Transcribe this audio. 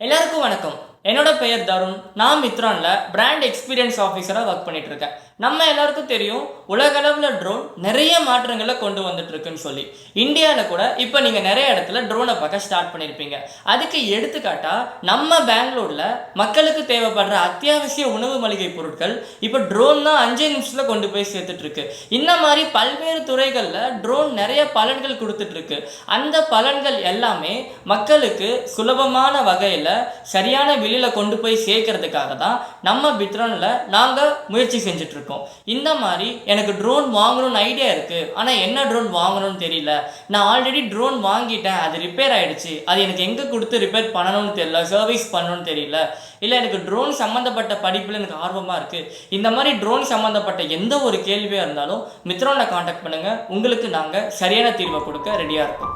எல்லாருக்கும் வணக்கம். என்னோட பெயர் தருண். நான் மித்ரான்ல பிராண்ட் எக்ஸ்பீரியன்ஸ் ஆஃபீஸராக ஒர்க் பண்ணிட்டு இருக்கேன். நம்ம எல்லாருக்கும் தெரியும், உலகளவில் ட்ரோன் நிறைய மாற்றங்களை கொண்டு வந்துட்டு இருக்குன்னு சொல்லி. இந்தியாவில் கூட இப்போ நீங்கள் நிறைய இடத்துல ட்ரோனை பார்க்க ஸ்டார்ட் பண்ணியிருப்பீங்க. அதுக்கு எடுத்துக்காட்டா நம்ம பெங்களூரில் மக்களுக்கு தேவைப்படுற அத்தியாவசிய உணவு மளிகை பொருட்கள் இப்போ ட்ரோன் தான் 5 நிமிஷத்தில் கொண்டு போய் சேர்த்துட்டு இருக்கு. இந்த மாதிரி பல்வேறு துறைகளில் ட்ரோன் நிறைய பலன்கள் கொடுத்துட்டு இருக்கு. அந்த பலன்கள் எல்லாமே மக்களுக்கு சுலபமான வகையில் சரியான வெளியில் கொண்டு போய் சேர்க்கறதுக்காக தான் நம்ம பித்ரானில் நாங்கள் முயற்சி செஞ்சுட்ருக்கோம். இந்த மாதிரி எனக்கு ட்ரோன் வாங்கணும்னு ஐடியா இருக்குது, ஆனால் என்ன ட்ரோன் வாங்கணும்னு தெரியல. நான் ஆல்ரெடி ட்ரோன் வாங்கிட்டேன், அது ரிப்பேர் ஆகிடுச்சு, அது எனக்கு எங்கே கொடுத்து ரிப்பேர் பண்ணணும்னு தெரியல, சர்வீஸ் பண்ணணும்னு தெரியல, இல்லை எனக்கு ட்ரோன் சம்மந்தப்பட்ட படிப்பில் எனக்கு ஆர்வமாக இருக்குது. இந்த மாதிரி ட்ரோன் சம்மந்தப்பட்ட எந்த ஒரு கேள்வியாக இருந்தாலும் மித்ரானை காண்டாக்ட் பண்ணுங்கள். உங்களுக்கு நாங்கள் சரியான தீர்வை கொடுக்க ரெடியாக இருக்கோம்.